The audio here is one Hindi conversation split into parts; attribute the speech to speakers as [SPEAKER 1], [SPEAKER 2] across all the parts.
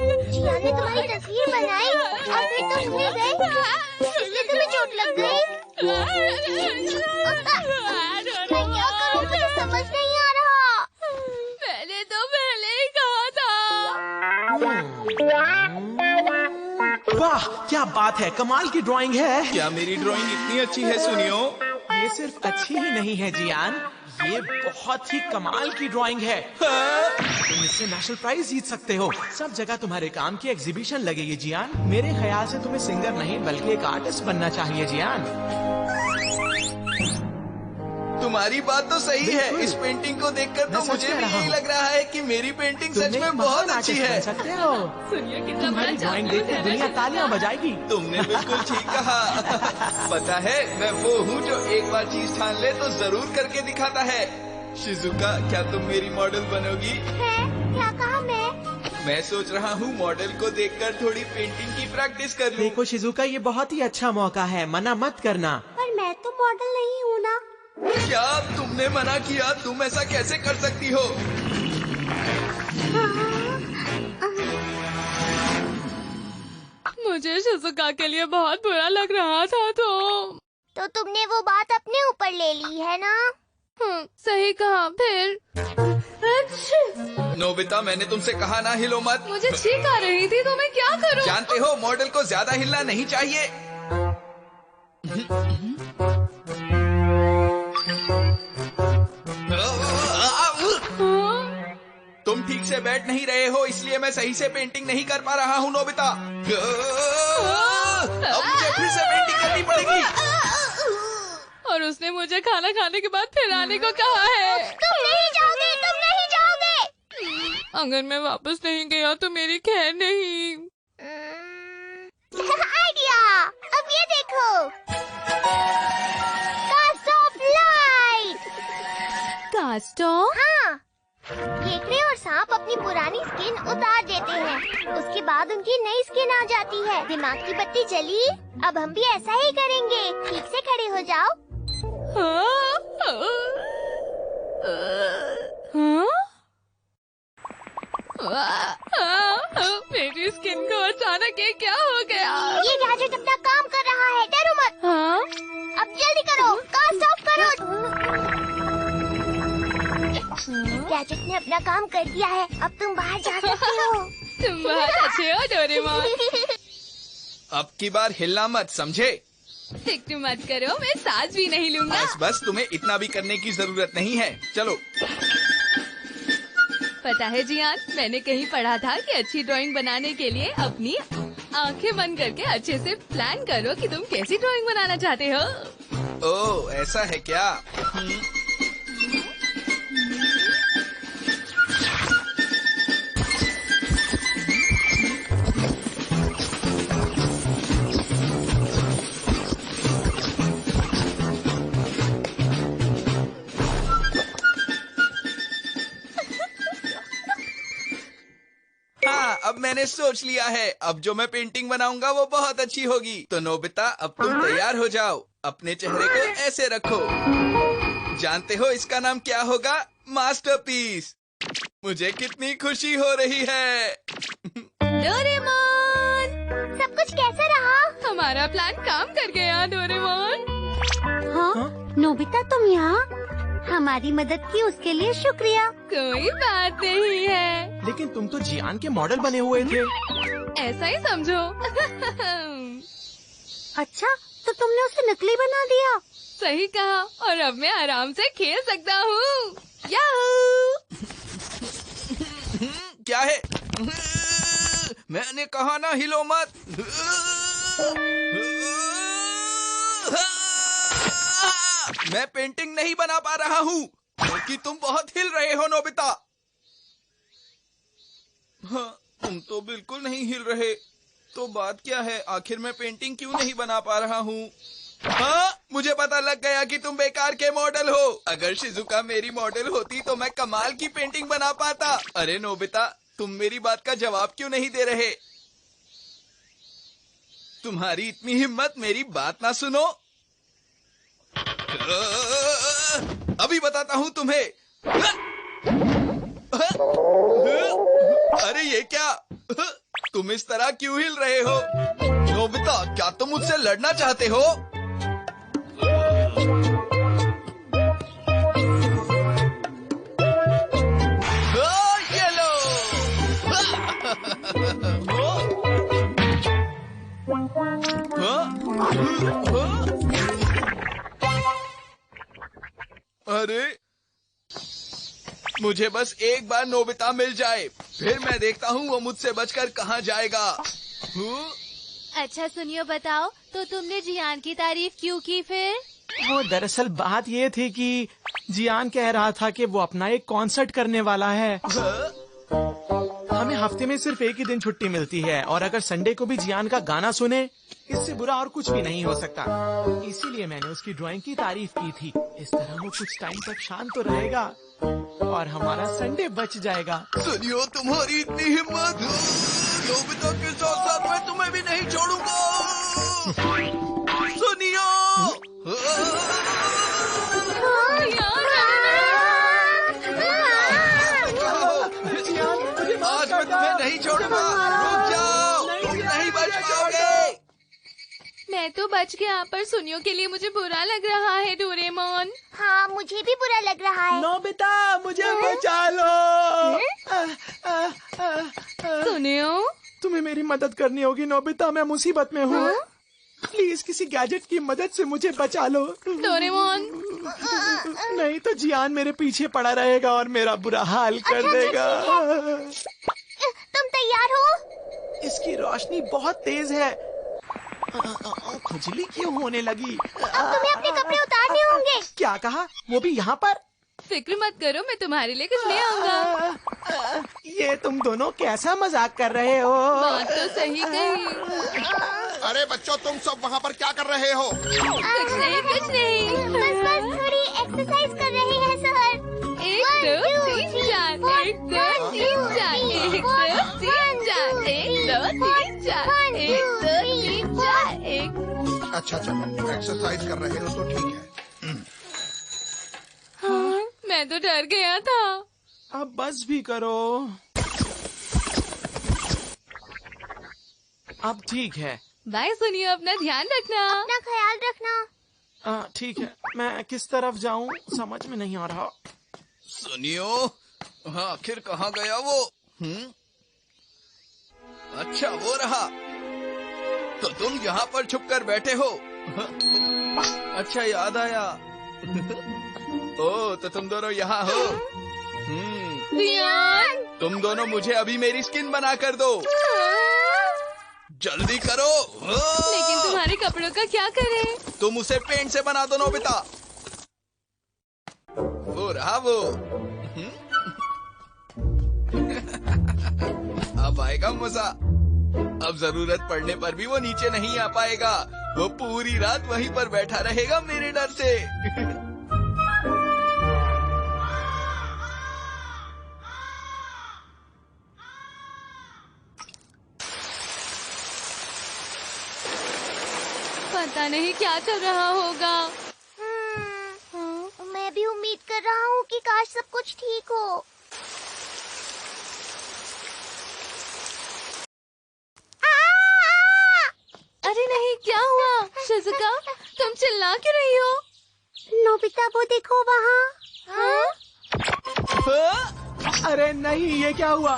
[SPEAKER 1] जिया ने तुम्हारी तस्वीर बनाई और फिर तुम भूल गए, इसलिए तुम्हें चोट लग गई। मैं क्या करूं, मुझे समझ नहीं आ रहा।
[SPEAKER 2] मैंने तो पहले ही कहा था।
[SPEAKER 3] वाह, क्या बात है, कमाल की ड्राइंग है।
[SPEAKER 4] क्या मेरी ड्राइंग इतनी अच्छी है सुनियो?
[SPEAKER 3] ये सिर्फ अच्छी ही नहीं है जियान, ये बहुत ही कमाल की ड्राइंग है। तुम इससे नेशनल प्राइज जीत सकते हो। सब जगह तुम्हारे काम की एग्जीबिशन लगेगी जियान। मेरे ख्याल से तुम्हें सिंगर नहीं बल्कि एक आर्टिस्ट बनना चाहिए जियान।
[SPEAKER 4] तुम्हारी बात तो सही है। इस पेंटिंग को देखकर तो मुझे भी यही लग रहा है कि मेरी पेंटिंग सच में बहुत अच्छी है।
[SPEAKER 3] सकते हो।
[SPEAKER 2] सुनिए कितना बड़ा
[SPEAKER 3] तुम्हारी ड्राइंग
[SPEAKER 2] चाकू
[SPEAKER 3] देखकर
[SPEAKER 2] है।
[SPEAKER 3] दुनिया तालियां बजाएगी।
[SPEAKER 4] तुमने बिल्कुल ठीक कहा। पता है, मैं वो हूँ जो एक बार चीज ठान ले तो जरूर करके दिखाता है। शिजुका, क्या तुम मेरी मॉडल बनोगी?
[SPEAKER 1] है? क्या कहा
[SPEAKER 4] मैं सोच रहा हूँ मॉडल को देखकर थोड़ी पेंटिंग की प्रैक्टिस कर लूं।
[SPEAKER 3] देखो शिजुका, ये बहुत ही अच्छा मौका है, मना मत करना।
[SPEAKER 1] पर मैं तो मॉडल नहीं हूँ ना।
[SPEAKER 4] क्या तुमने मना किया? तुम ऐसा कैसे कर सकती हो?
[SPEAKER 2] मुझे शिजुका के लिए बहुत बुरा लग रहा था तो
[SPEAKER 1] तुमने वो बात अपने ऊपर ले ली है ना?
[SPEAKER 2] सही कहा। फिर
[SPEAKER 4] नोबिता, मैंने तुमसे कहा ना हिलो मत।
[SPEAKER 2] मुझे छींक आ रही थी तो मैं क्या करूं?
[SPEAKER 4] जानते हो, मॉडल को ज्यादा हिलना नहीं चाहिए। तुम ठीक से बैठ नहीं रहे हो, इसलिए मैं सही से पेंटिंग नहीं कर पा रहा हूँ नोबिता। अब मुझे फिर से पेंटिंग करनी पड़ेगी।
[SPEAKER 2] और उसने मुझे खाना खाने के बाद फिर आने को कहा है।
[SPEAKER 1] तुम नहीं जाओगे, तुम नहीं जाओगे।
[SPEAKER 2] अगर मैं वापस नहीं गया तो मेरी खैर नहीं।
[SPEAKER 1] आइडिया, अब ये देखो, cast off light.
[SPEAKER 2] Cast off?
[SPEAKER 1] हाँ, केकड़े और सांप अपनी पुरानी स्किन उतार देते हैं, उसके बाद उनकी नई स्किन आ जाती है। दिमाग की बत्ती जली, अब हम भी ऐसा ही करेंगे। ठीक से खड़े हो जाओ।
[SPEAKER 2] मेरी स्किन को अचानक ये क्या हो गया?
[SPEAKER 1] ये गैजेट अपना काम कर रहा है, डरो मत।
[SPEAKER 2] हाँ?
[SPEAKER 1] अब जल्दी करो, कास्ट ऑफ करो। गैजेट ने अपना काम कर दिया है, अब तुम बाहर जा सकते हो।
[SPEAKER 2] तुम बहुत अच्छे हो डोरेमोन।
[SPEAKER 4] अब की बार हिलना मत, समझे?
[SPEAKER 2] फिक्र मत करो, मैं सांस भी नहीं लूंगा।
[SPEAKER 4] बस तुम्हें इतना भी करने की जरूरत नहीं है। चलो।
[SPEAKER 2] पता है जियान, मैंने कहीं पढ़ा था कि अच्छी ड्राइंग बनाने के लिए अपनी आंखें बंद करके अच्छे से प्लान करो कि तुम कैसी ड्राइंग बनाना चाहते हो।
[SPEAKER 4] ओह, ऐसा है क्या? हाँ, अब मैंने सोच लिया है। अब जो मैं पेंटिंग बनाऊंगा वो बहुत अच्छी होगी। तो नोबिता, अब तुम तैयार हो जाओ। अपने चेहरे को ऐसे रखो। जानते हो इसका नाम क्या होगा? मास्टरपीस। मुझे कितनी खुशी हो रही है।
[SPEAKER 2] डोरेमोन,
[SPEAKER 1] सब कुछ कैसा रहा?
[SPEAKER 2] हमारा प्लान काम कर गया डोरेमोन।
[SPEAKER 1] हाँ? नोबिता, तुम यहाँ? हमारी मदद की उसके लिए शुक्रिया।
[SPEAKER 2] कोई बात नहीं है।
[SPEAKER 3] लेकिन तुम तो जियान के मॉडल बने हुए थे।
[SPEAKER 2] ऐसा ही समझो।
[SPEAKER 1] अच्छा, तो तुमने उसे नकली बना दिया।
[SPEAKER 2] सही कहा, और अब मैं आराम से खेल सकता हूँ। याहू!
[SPEAKER 4] क्या है? मैंने कहा ना हिलो मत। मैं पेंटिंग नहीं बना पा रहा हूँ क्योंकि तुम बहुत हिल रहे हो नोबिता। हाँ, तुम तो बिल्कुल नहीं हिल रहे। तो बात क्या है? आखिर मैं पेंटिंग क्यों नहीं बना पा रहा हूँ? हाँ, मुझे पता लग गया कि तुम बेकार के मॉडल हो। अगर शिजुका मेरी मॉडल होती तो मैं कमाल की पेंटिंग बना पाता। अरे नोबिता, तुम मेरी बात का जवाब क्यों नहीं दे रहे? तुम्हारी इतनी हिम्मत, मेरी बात ना सुनो। अभी बताता हूँ तुम्हें। अरे ये क्या? तुम इस तरह क्यों हिल रहे हो? नोबिता, क्या तुम मुझसे लड़ना चाहते हो? ये लो। अरे, मुझे बस एक बार नोबिता मिल जाए, फिर मैं देखता हूँ वो मुझसे बचकर कहाँ जाएगा।
[SPEAKER 2] अच्छा सुनियो, बताओ तो तुमने जियान की तारीफ क्यों की फिर?
[SPEAKER 3] वो दरअसल बात ये थी कि जियान कह रहा था कि वो अपना एक कॉन्सर्ट करने वाला है। हमें हफ्ते में सिर्फ एक ही दिन छुट्टी मिलती है और अगर संडे को भी जियान का गाना सुने, इससे बुरा और कुछ भी नहीं हो सकता। इसीलिए मैंने उसकी ड्राइंग की तारीफ की थी। इस तरह वो कुछ टाइम तक शांत तो रहेगा और हमारा संडे बच जाएगा।
[SPEAKER 4] सुनियो, तुम्हारी इतनी हिम्मत, नोबिता के साथ साथ मैं तुम्हें भी नहीं छोड़ूंगा। सुनियो, आज मैं तुम्हें नहीं छोड़ूंगा। रुक जाओ, तुम नहीं बच पाओगे।
[SPEAKER 2] मैं तो बच गया, पर सुनियो के लिए मुझे बुरा लग रहा है डोरेमोन।
[SPEAKER 1] हाँ, मुझे भी बुरा लग रहा है।
[SPEAKER 3] नोबिता, मुझे बचा लो।
[SPEAKER 2] सुनियो,
[SPEAKER 3] तुम्हें मेरी मदद करनी होगी नोबिता, मैं मुसीबत में हूँ। प्लीज किसी गैजेट की मदद से मुझे बचा लो।
[SPEAKER 2] डोरेमोन।
[SPEAKER 3] नहीं तो जियान मेरे पीछे पड़ा रहेगा और मेरा बुरा हाल कर देगा।
[SPEAKER 1] तुम तैयार हो?
[SPEAKER 3] इसकी रोशनी बहुत तेज है। खुजली क्यों होने लगी?
[SPEAKER 1] अब तुम्हें अपने कपड़े उतारने होंगे।
[SPEAKER 3] क्या कहा? वो भी यहाँ पर?
[SPEAKER 2] फिक्र मत करो, मैं तुम्हारे लिए कुछ ले आऊंगा।
[SPEAKER 3] ये तुम दोनों कैसा मजाक कर रहे हो?
[SPEAKER 2] बात तो सही कही।
[SPEAKER 5] अरे बच्चों, तुम सब वहाँ पर क्या कर रहे हो?
[SPEAKER 2] कुछ नहीं, कुछ नहीं।
[SPEAKER 1] बस थोड़ी एक्सरसाइज कर रहे हैं सर।
[SPEAKER 2] 1 2 3 4 1 2 3 4 1 2 3 4 1 2 3 4 1 2 3 4 1।
[SPEAKER 5] अच्छा, एक्सरसाइज कर रहे हो तो ठीक है।
[SPEAKER 2] हाँ, मैं तो डर गया था।
[SPEAKER 3] अब बस भी करो। अब ठीक है।
[SPEAKER 2] बाय सुनियो, अपना ध्यान रखना।
[SPEAKER 1] अपना ख्याल रखना।
[SPEAKER 3] ठीक है, मैं किस तरफ जाऊं समझ में नहीं आ रहा।
[SPEAKER 4] सुनियो, हाँ, आखिर कहाँ गया वो? अच्छा, वो रहा। तो तुम यहाँ पर छुप कर बैठे हो? अच्छा, याद आया। ओ, तो तुम दोनों यहाँ हो।
[SPEAKER 2] जियान।
[SPEAKER 4] तुम दोनों मुझे अभी मेरी स्किन बना कर दो। जल्दी करो।
[SPEAKER 2] लेकिन तुम्हारे कपड़ों का क्या करें?
[SPEAKER 4] तुम उसे पेंट से बना दो नोबिता। वो रहा वो। अब आएगा मजा। अब जरूरत पड़ने पर भी वो नीचे नहीं आ पाएगा। वो पूरी रात वहीं पर बैठा रहेगा मेरे डर से।
[SPEAKER 2] पता नहीं क्या चल रहा होगा।
[SPEAKER 1] मैं भी उम्मीद कर रहा हूँ कि काश सब कुछ ठीक हो।
[SPEAKER 2] अरे नहीं, क्या हुआ? शिजुका, तुम चिल्ला क्यों रही हो?
[SPEAKER 1] नोबिता, वो देखो वहाँ।
[SPEAKER 3] अरे नहीं, ये क्या हुआ?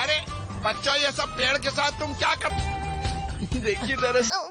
[SPEAKER 5] अरे बच्चों, ये सब पेड़ के साथ तुम क्या कर?
[SPEAKER 4] देखिए दरअसल